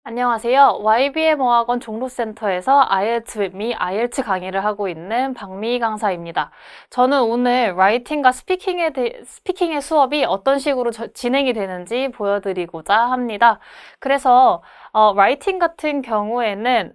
안녕하세요. YBM 어학원 종로센터에서 IELTS with me, IELTS 강의를 하고 있는 박미희 강사입니다. 저는 오늘 라이팅과 스피킹의 수업이 어떤 식으로 진행이 되는지 보여드리고자 합니다. 그래서 라이팅 같은 경우에는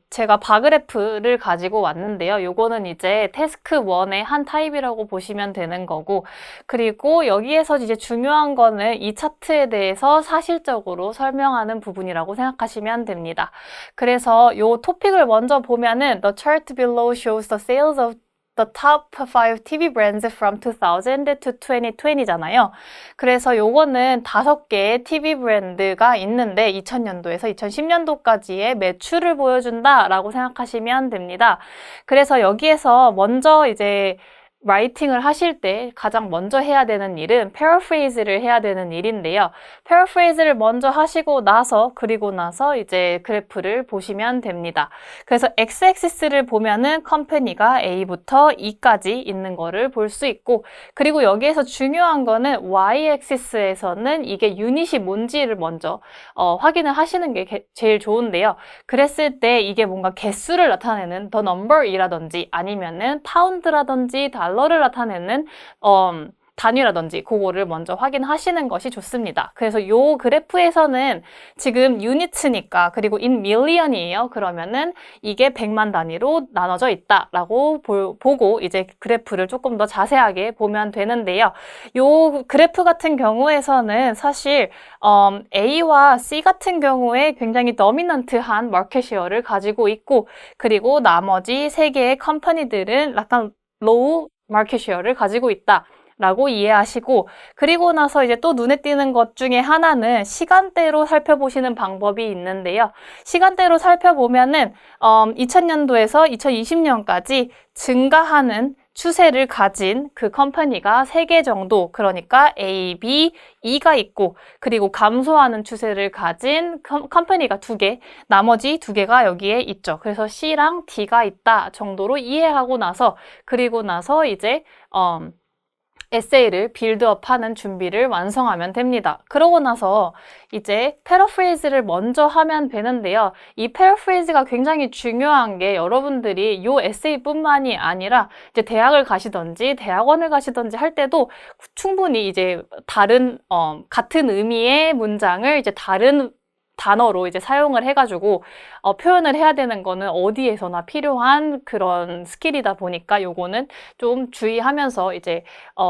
제가 바그래프를 가지고 왔는데요. 요거는 이제 태스크 1의 한 타입이라고 보시면 되는 거고, 그리고 여기에서 이제 중요한 거는 이 차트에 대해서 사실적으로 설명하는 부분이라고 생각하시면 됩니다. 그래서 요 토픽을 먼저 보면은 The chart below shows the sales of the top 5 TV brands from 2000 to 2020잖아요. 그래서 요거는 5개의 TV 브랜드가 있는데 2000년도에서 2010년도까지의 매출을 보여준다라고 생각하시면 됩니다. 그래서 여기에서 먼저 이제 라이팅을 하실 때 가장 먼저 해야 되는 일은 paraphrase를 해야 되는 일인데요. paraphrase를 먼저 하시고 나서 그리고 나서 이제 그래프를 보시면 됩니다. 그래서 x-axis를 보면은 컴퍼니가 A부터 E까지 있는 거를 볼 수 있고, 그리고 여기에서 중요한 거는 y-axis에서는 이게 유닛이 뭔지를 먼저 확인을 하시는 게 제일 좋은데요. 그랬을 때 이게 뭔가 개수를 나타내는 the number이라든지 아니면은 파운드라든지 달러를 나타내는 단위라든지 그거를 먼저 확인하시는 것이 좋습니다. 그래서 요 그래프에서는 지금 유니츠니까, 그리고 in million이에요. 그러면은 이게 100만 단위로 나눠져 있다라고 보고 이제 그래프를 조금 더 자세하게 보면 되는데요. 요 그래프 같은 경우에서는 사실 A와 C 같은 경우에 굉장히 더미넌트한 마켓 셰어를 가지고 있고, 그리고 나머지 3개의 컴퍼니들은 약간 로우 마켓 셰어를 가지고 있다 라고 이해하시고, 그리고 나서 이제 또 눈에 띄는 것 중에 하나는 시간대로 살펴보시는 방법이 있는데요. 시간대로 살펴보면은 2000년도에서 2020년까지 증가하는 추세를 가진 그 컴퍼니가 3개 정도, 그러니까 A, B, E가 있고, 그리고 감소하는 추세를 가진 컴퍼니가 2개, 나머지 2개가 여기에 있죠. 그래서 C랑 D가 있다 정도로 이해하고 나서, 그리고 나서 이제 에세이를 빌드업하는 준비를 완성하면 됩니다. 그러고 나서 이제 패러프레이즈를 먼저 하면 되는데요. 이 패러프레이즈가 굉장히 중요한 게, 여러분들이 이 에세이뿐만이 아니라 이제 대학을 가시든지 대학원을 가시든지 할 때도 충분히 이제 다른 같은 의미의 문장을 이제 다른 단어로 이제 사용을 해가지고 표현을 해야 되는 거는 어디에서나 필요한 그런 스킬이다 보니까 요거는 좀 주의하면서 이제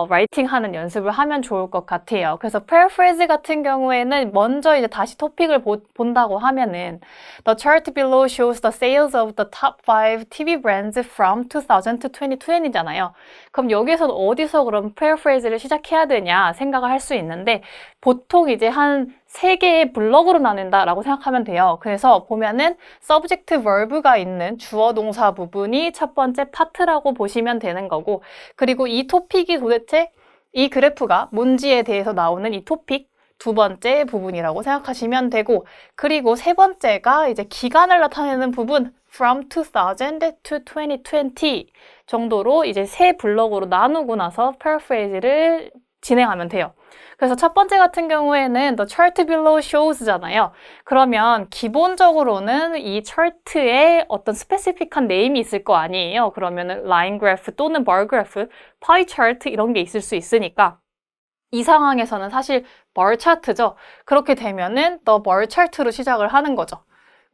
라이팅하는 연습을 하면 좋을 것 같아요. 그래서 paraphrase 같은 경우에는 먼저 이제 다시 토픽을 본다고 하면은 The chart below shows the sales of the top 5 TV brands from 2000 to 2020잖아요. 그럼 여기서 어디서 그럼 paraphrase를 시작해야 되냐 생각을 할 수 있는데, 보통 이제 한 3개의 블럭으로 나눈다라고 생각하면 돼요. 그래서 보면은 subject verb가 있는 주어 동사 부분이 첫 번째 파트라고 보시면 되는 거고, 그리고 이 토픽이 도대체 이 그래프가 뭔지에 대해서 나오는 이 토픽 두 번째 부분이라고 생각하시면 되고, 그리고 세 번째가 이제 기간을 나타내는 부분 from 2000 to 2020 정도로 이제 세 블럭으로 나누고 나서 paraphrase를 진행하면 돼요. 그래서 첫 번째 같은 경우에는 The chart below shows잖아요. 그러면 기본적으로는 이 차트에 어떤 스페시픽한 네임이 있을 거 아니에요. 그러면은 라인 그래프 또는 bar 그래프, 파이 차트 이런 게 있을 수 있으니까 이 상황에서는 사실 bar 차트죠. 그렇게 되면은 The bar chart로 시작을 하는 거죠.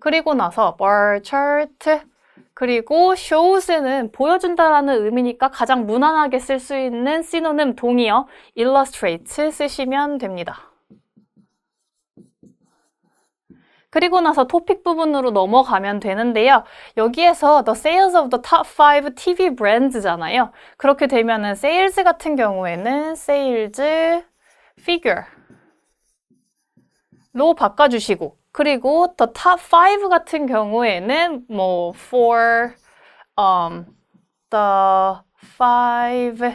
그리고 나서 bar chart, 그리고 shows는 보여준다라는 의미니까 가장 무난하게 쓸 수 있는 시노님 동의어 illustrate 쓰시면 됩니다. 그리고 나서 토픽 부분으로 넘어가면 되는데요. 여기에서 the sales of the top 5 TV brands잖아요. 그렇게 되면은 sales 같은 경우에는 sales figure로 바꿔주시고, 그리고 the top 5 같은 경우에는 뭐 for the 5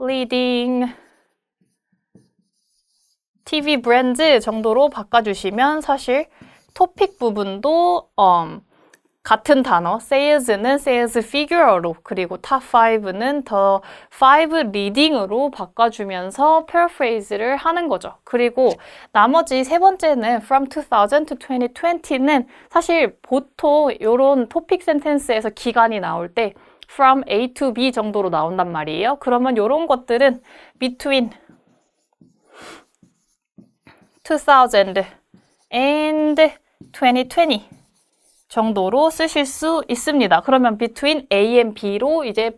leading TV brands 정도로 바꿔주시면 사실 토픽 부분도 같은 단어, sales는 sales figure로, 그리고 top 5는 the 5 reading으로 바꿔주면서 paraphrase를 하는 거죠. 그리고 나머지 세 번째는 from 2000 to 2020는 사실 보통 이런 토픽 센텐스에서 기간이 나올 때 from A to B 정도로 나온단 말이에요. 그러면 이런 것들은 between 2000 and 2020 정도로 쓰실 수 있습니다. 그러면 between A and B로 이제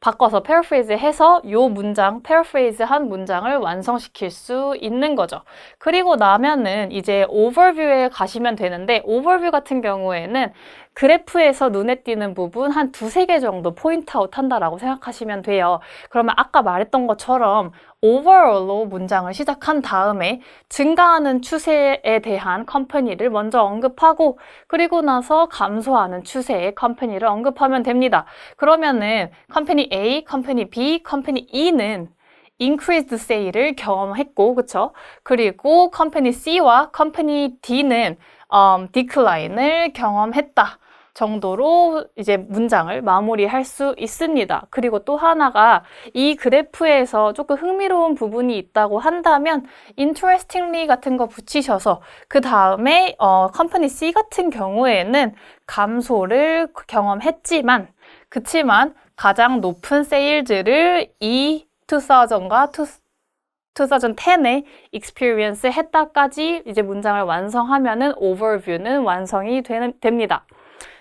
바꿔서 paraphrase 해서 요 문장, paraphrase 한 문장을 완성시킬 수 있는 거죠. 그리고 나면은 이제 overview에 가시면 되는데 overview 같은 경우에는 그래프에서 눈에 띄는 부분 한 두세 개 정도 포인트 아웃 한다라고 생각하시면 돼요. 그러면 아까 말했던 것처럼 overall로 문장을 시작한 다음에 증가하는 추세에 대한 컴퍼니를 먼저 언급하고 그리고 나서 감소하는 추세의 컴퍼니를 언급하면 됩니다. 그러면은 컴퍼니 A, 컴퍼니 B, 컴퍼니 E는 increased sale을 경험했고, 그쵸? 그리고 컴퍼니 C와 컴퍼니 D는 decline을 경험했다. 정도로 이제 문장을 마무리할 수 있습니다. 그리고 또 하나가 이 그래프에서 조금 흥미로운 부분이 있다고 한다면 interestingly 같은 거 붙이셔서 그 다음에 컴퍼니 C 같은 경우에는 감소를 경험했지만 그치만 가장 높은 세일즈를 이 2000과 2010에 experience 했다까지 이제 문장을 완성하면은 overview는 완성이 됩니다.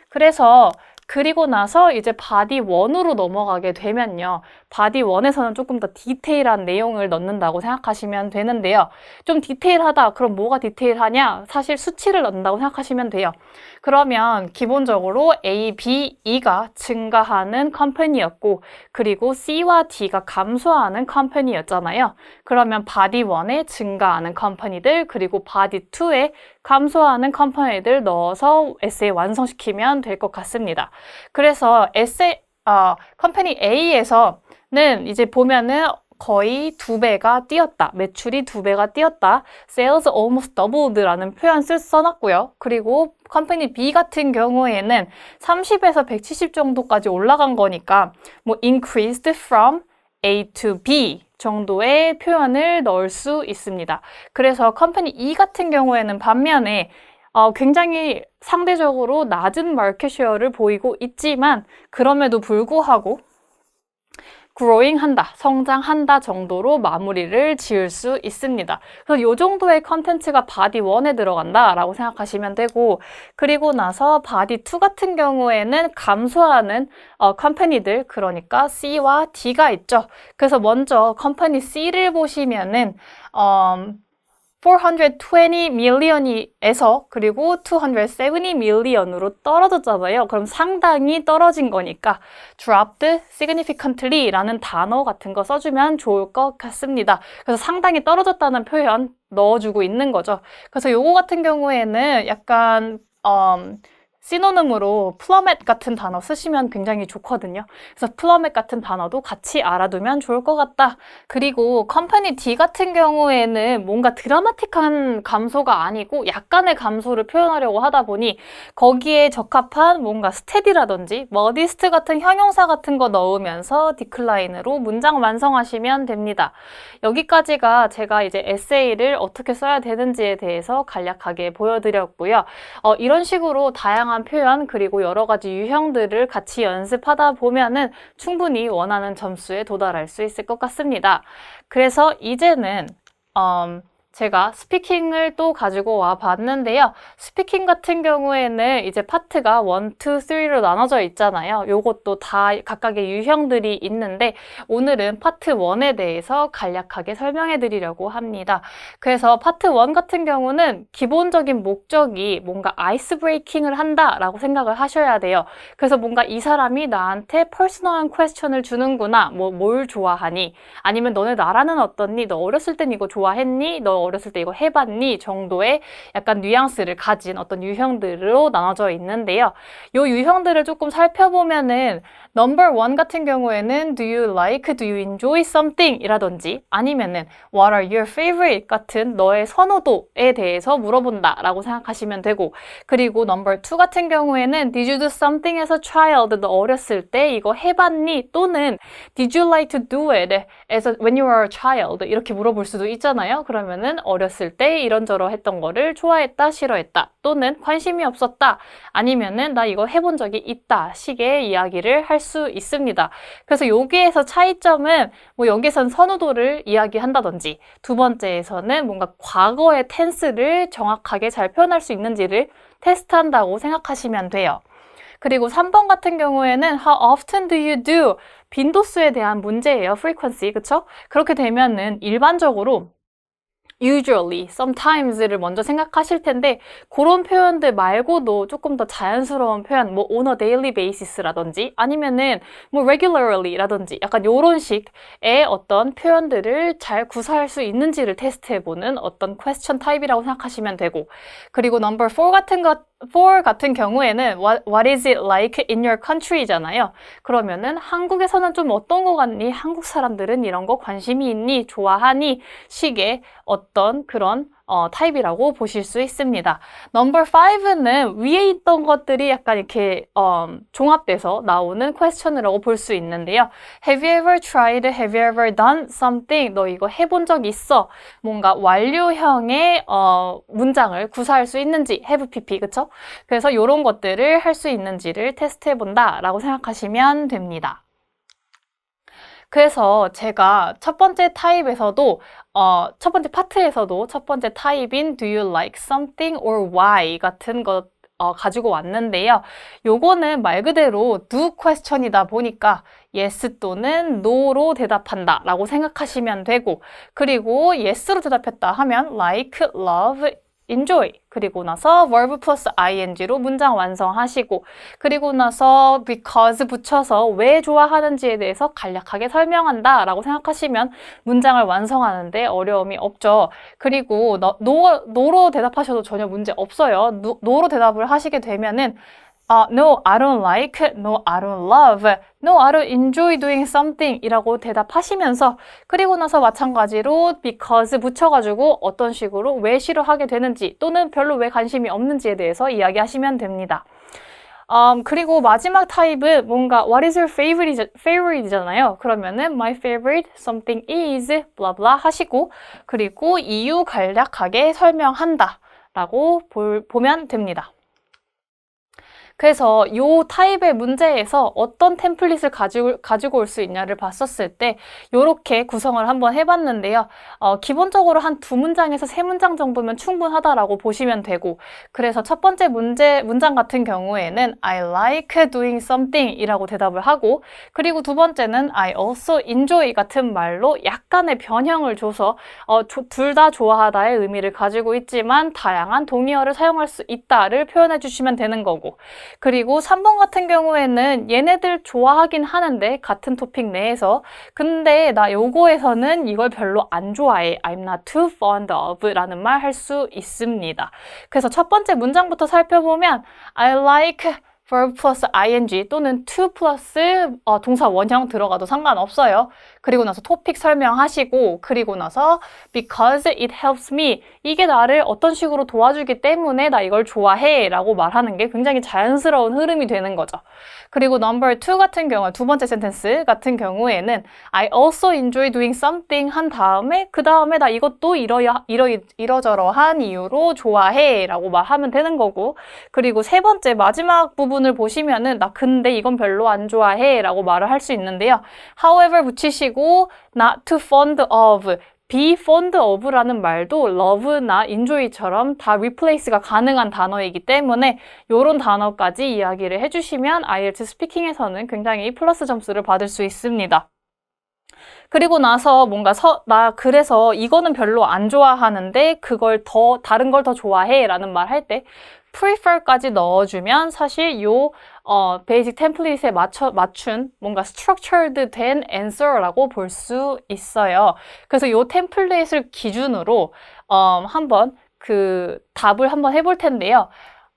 그래서 그리고 나서 이제 바디 1으로 넘어가게 되면요. 바디 1에서는 조금 더 디테일한 내용을 넣는다고 생각하시면 되는데요. 좀 디테일하다. 그럼 뭐가 디테일하냐? 사실 수치를 넣는다고 생각하시면 돼요. 그러면 기본적으로 A, B, E가 증가하는 컴퍼니였고 그리고 C와 D가 감소하는 컴퍼니였잖아요. 그러면 바디 1에 증가하는 컴퍼니들 그리고 바디 2에 감소하는 컴퍼니들 넣어서 에세이 완성시키면 될 것 같습니다. 그래서 컴퍼니 A에서는 이제 보면은 거의 2배가 뛰었다. 매출이 2배가 뛰었다. Sales almost doubled라는 표현 써놨고요. 그리고 컴퍼니 B 같은 경우에는 30에서 170 정도까지 올라간 거니까 뭐 increased from A to B 정도의 표현을 넣을 수 있습니다. 그래서 컴퍼니 E 같은 경우에는 반면에 굉장히 상대적으로 낮은 마켓 쉐어를 보이고 있지만 그럼에도 불구하고 growing 한다, 성장한다 정도로 마무리를 지을 수 있습니다. 그래서 이 정도의 컨텐츠가 바디 1에 들어간다 라고 생각하시면 되고 그리고 나서 바디 2 같은 경우에는 감소하는 컴퍼니들 그러니까 C와 D가 있죠. 그래서 먼저 컴퍼니 C를 보시면은 420 million에서 그리고 270 million으로 떨어졌잖아요. 그럼 상당히 떨어진 거니까 dropped significantly 라는 단어 같은 거 써주면 좋을 것 같습니다. 그래서 상당히 떨어졌다는 표현 넣어주고 있는 거죠. 그래서 요거 같은 경우에는 약간 시노님으로 plummet 같은 단어 쓰시면 굉장히 좋거든요. 그래서 plummet 같은 단어도 같이 알아두면 좋을 것 같다. 그리고 컴퍼니 D 같은 경우에는 뭔가 드라마틱한 감소가 아니고 약간의 감소를 표현하려고 하다 보니 거기에 적합한 뭔가 steady라든지 modest 같은 형용사 같은 거 넣으면서 decline으로 문장 완성하시면 됩니다. 여기까지가 제가 이제 에세이를 어떻게 써야 되는지에 대해서 간략하게 보여드렸고요. 이런 식으로 다양한 표현 그리고 여러 가지 유형들을 같이 연습하다 보면은 충분히 원하는 점수에 도달할 수 있을 것 같습니다. 그래서 이제는 제가 스피킹을 또 가지고 와 봤는데요. 스피킹 같은 경우에는 이제 파트가 1, 2, 3로 나눠져 있잖아요. 요것도 다 각각의 유형들이 있는데 오늘은 파트 1에 대해서 간략하게 설명해 드리려고 합니다. 그래서 파트 1 같은 경우는 기본적인 목적이 뭔가 아이스 브레이킹을 한다라고 생각을 하셔야 돼요. 그래서 뭔가 이 사람이 나한테 퍼스널한 퀘스천을 주는구나. 뭘 좋아하니? 아니면 너네 나라는 어떻니? 너 어렸을 땐 이거 좋아했니? 너 어렸을 때 이거 해봤니? 정도의 약간 뉘앙스를 가진 어떤 유형들로 나눠져 있는데요. 요 유형들을 조금 살펴보면은 number one 같은 경우에는 do you like, do you enjoy something? 이라든지 아니면은 what are your favorite? 같은 너의 선호도에 대해서 물어본다 라고 생각하시면 되고, 그리고 number two 같은 경우에는 did you do something as a child? 너 어렸을 때 이거 해봤니? 또는 did you like to do it as when you were a child? 이렇게 물어볼 수도 있잖아요. 그러면은 어렸을 때 이런저런 했던 거를 좋아했다, 싫어했다, 또는 관심이 없었다, 아니면은 나 이거 해본 적이 있다 식의 이야기를 할 수 있습니다. 그래서 여기에서 차이점은 뭐 여기선 선호도를 이야기한다든지, 두 번째에서는 뭔가 과거의 텐스를 정확하게 잘 표현할 수 있는지를 테스트한다고 생각하시면 돼요. 그리고 3번 같은 경우에는 How often do you do? 빈도수에 대한 문제예요. frequency, 그쵸? 그렇게 되면은 일반적으로 usually, sometimes를 먼저 생각하실 텐데, 그런 표현들 말고도 조금 더 자연스러운 표현, 뭐 on a daily basis라든지 아니면은 뭐 regularly라든지 약간 요런 식의 어떤 표현들을 잘 구사할 수 있는지를 테스트해보는 어떤 question type이라고 생각하시면 되고, 그리고 number 4 같은 경우에는 what is it like in your country잖아요. 그러면은 한국에서는 좀 어떤 거 같니? 한국 사람들은 이런 거 관심이 있니? 좋아하니? 식의 어떤 그런 타입이라고 보실 수 있습니다. 넘버 5는 위에 있던 것들이 약간 이렇게 종합돼서 나오는 퀘스천이라고 볼 수 있는데요. Have you ever tried? Have you ever done something? 너 이거 해본 적 있어? 뭔가 완료형의 문장을 구사할 수 있는지, have pp, 그쵸? 그래서 이런 것들을 할 수 있는지를 테스트해 본다라고 생각하시면 됩니다. 그래서 제가 첫 번째 타입에서도 첫 번째 파트에서도 첫 번째 타입인 do you like something or why 같은 것 가지고 왔는데요. 요거는 말 그대로 do question이다 보니까 yes 또는 no로 대답한다 라고 생각하시면 되고, 그리고 yes로 대답했다 하면 like, love, enjoy, 그리고 나서 verb plus ing로 문장 완성하시고, 그리고 나서 because 붙여서 왜 좋아하는지에 대해서 간략하게 설명한다 라고 생각하시면 문장을 완성하는데 어려움이 없죠. 그리고 no로 대답하셔도 전혀 문제 없어요. no로 대답을 하시게 되면은 no, I don't like, no, I don't love, no, I don't enjoy doing something 이라고 대답하시면서, 그리고 나서 마찬가지로 because 붙여가지고 어떤 식으로 왜 싫어하게 되는지 또는 별로 왜 관심이 없는지에 대해서 이야기하시면 됩니다. 그리고 마지막 타입은 뭔가 what is your favorite이잖아요. 그러면은 my favorite something is blah blah 하시고, 그리고 이유 간략하게 설명한다 라고 보면 됩니다. 그래서 이 타입의 문제에서 어떤 템플릿을 가지고 올 수 있냐를 봤었을 때 이렇게 구성을 한번 해봤는데요. 기본적으로 한 2문장에서 3문장 정도면 충분하다라고 보시면 되고, 그래서 첫 번째 문장 같은 경우에는 I like doing something 이라고 대답을 하고, 그리고 두 번째는 I also enjoy 같은 말로 약간의 변형을 줘서 둘 다 좋아하다의 의미를 가지고 있지만 다양한 동의어를 사용할 수 있다를 표현해 주시면 되는 거고, 그리고 3번 같은 경우에는 얘네들 좋아하긴 하는데 같은 토픽 내에서, 근데 나 요거에서는 이걸 별로 안 좋아해, I'm not too fond of 라는 말 할 수 있습니다. 그래서 첫 번째 문장부터 살펴보면 I like verb plus ing 또는 to 플러스 동사 원형 들어가도 상관없어요. 그리고 나서 토픽 설명하시고, 그리고 나서 because it helps me, 이게 나를 어떤 식으로 도와주기 때문에 나 이걸 좋아해 라고 말하는 게 굉장히 자연스러운 흐름이 되는 거죠. 그리고 number 2 같은 경우, 두 번째 센텐스 같은 경우에는 I also enjoy doing something 한 다음에 그 다음에 나 이것도 이러저러한 이유로 좋아해 라고 말하면 되는 거고, 그리고 세 번째 마지막 부분을 보시면은 나 근데 이건 별로 안 좋아해 라고 말을 할 수 있는데요. however 붙이시고 not too fond of, be fond of라는 말도 love나 enjoy처럼 다 replace가 가능한 단어이기 때문에 이런 단어까지 이야기를 해주시면 IELTS 스피킹에서는 굉장히 플러스 점수를 받을 수 있습니다. 그리고 나서 뭔가 나 그래서 이거는 별로 안 좋아하는데 다른 걸 더 좋아해 라는 말 할 때 prefer까지 넣어주면 사실 요 베이직 템플릿에 맞춘 뭔가 structured 된 answer라고 볼 수 있어요. 그래서 요 템플릿을 기준으로 한번 그 답을 한번 해볼 텐데요.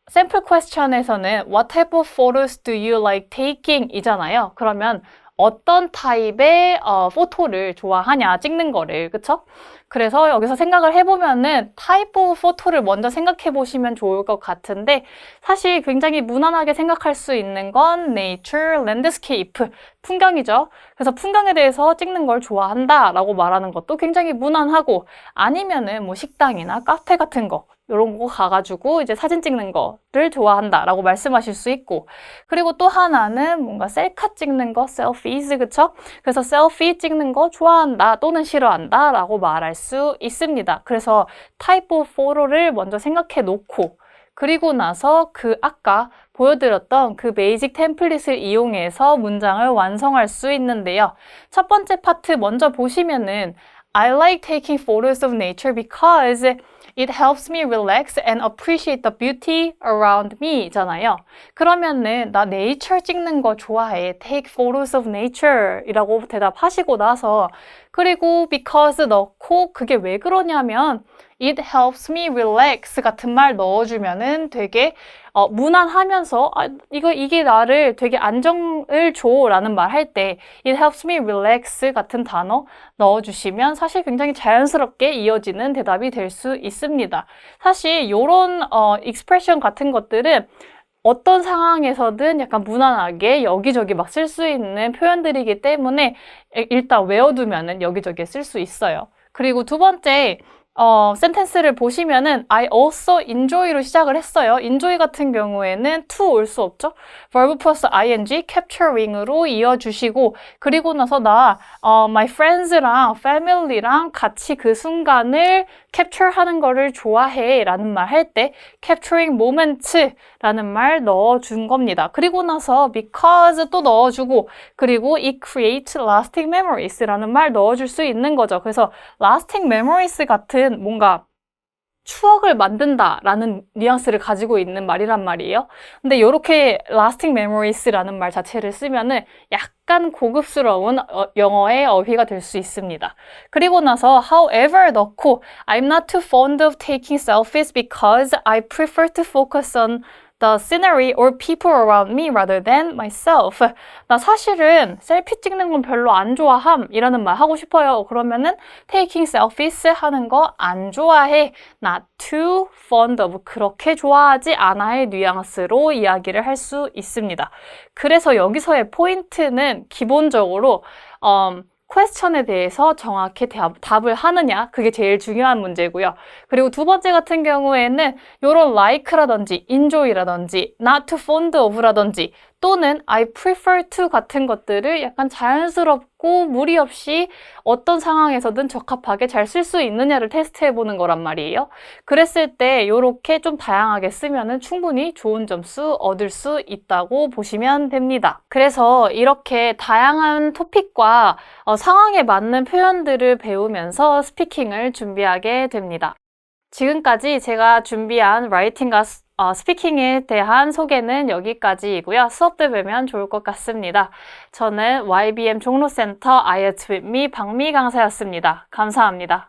샘플 퀘스천에서는 What type of photos do you like taking? 이잖아요. 그러면 어떤 타입의 포토를 좋아하냐, 찍는 거를, 그쵸? 그래서 여기서 생각을 해보면은 타입 오브 포토를 먼저 생각해 보시면 좋을 것 같은데 사실 굉장히 무난하게 생각할 수 있는 건 nature, landscape, 풍경이죠. 그래서 풍경에 대해서 찍는 걸 좋아한다 라고 말하는 것도 굉장히 무난하고 아니면은 뭐 식당이나 카페 같은 거 이런 거 가가지고 이제 사진 찍는 거를 좋아한다 라고 말씀하실 수 있고 그리고 또 하나는 뭔가 셀카 찍는 거, selfies, 그쵸? 그래서 셀피 찍는 거 좋아한다 또는 싫어한다 라고 말할 수 있습니다. 그래서 type of photo를 먼저 생각해 놓고 그리고 나서 그 아까 보여드렸던 그 베이직 템플릿을 이용해서 문장을 완성할 수 있는데요. 첫 번째 파트 먼저 보시면은 I like taking photos of nature because it helps me relax and appreciate the beauty around me 잖아요. 그러면은 나 네이처 찍는 거 좋아해. Take photos of nature 이라고 대답하시고 나서 그리고 because 넣고 그게 왜 그러냐면 it helps me relax 같은 말 넣어주면은 되게 무난하면서 이게 나를 되게 안정을 줘 라는 말 할 때 it helps me relax 같은 단어 넣어주시면 사실 굉장히 자연스럽게 이어지는 대답이 될 수 있습니다. 사실 이런 expression 같은 것들은 어떤 상황에서든 약간 무난하게 여기저기 막 쓸 수 있는 표현들이기 때문에 일단 외워두면은 여기저기에 쓸 수 있어요. 그리고 두 번째 센텐스를 보시면은 I also enjoy로 시작을 했어요. enjoy 같은 경우에는 to 올 수 없죠. verb plus ing, capturing으로 이어주시고 그리고 나서 나 my friends랑 family랑 같이 그 순간을 capture하는 거를 좋아해 라는 말 할 때 capturing moments 라는 말 넣어준 겁니다. 그리고 나서 because 또 넣어주고 그리고 it creates lasting memories 라는 말 넣어줄 수 있는 거죠. 그래서 lasting memories 같은 뭔가 추억을 만든다라는 뉘앙스를 가지고 있는 말이란 말이에요. 근데 이렇게 lasting memories라는 말 자체를 쓰면은 약간 고급스러운 영어의 어휘가 될 수 있습니다. 그리고 나서 however 넣고 I'm not too fond of taking selfies because I prefer to focus on the scenery or people around me rather than myself. 나 사실은 셀피 찍는 건 별로 안 좋아함 이라는 말 하고 싶어요. 그러면은 taking selfies 하는 거 안 좋아해. not too fond of 그렇게 좋아하지 않아의 뉘앙스로 이야기를 할 수 있습니다. 그래서 여기서의 포인트는 기본적으로 퀘스천에 대해서 정확히 답을 하느냐 그게 제일 중요한 문제고요. 그리고 두 번째 같은 경우에는 이런 like라든지 enjoy라든지 not too fond of라든지 또는 I prefer to 같은 것들을 약간 자연스럽고 무리 없이 어떤 상황에서든 적합하게 잘 쓸 수 있느냐를 테스트해보는 거란 말이에요. 그랬을 때 이렇게 좀 다양하게 쓰면은 충분히 좋은 점수 얻을 수 있다고 보시면 됩니다. 그래서 이렇게 다양한 토픽과 상황에 맞는 표현들을 배우면서 스피킹을 준비하게 됩니다. 지금까지 제가 준비한 라이팅과 스피킹에 대한 소개는 여기까지이고요. 수업 때 뵈면 좋을 것 같습니다. 저는 YBM 종로센터 IELTS with me 박미 강사였습니다. 감사합니다.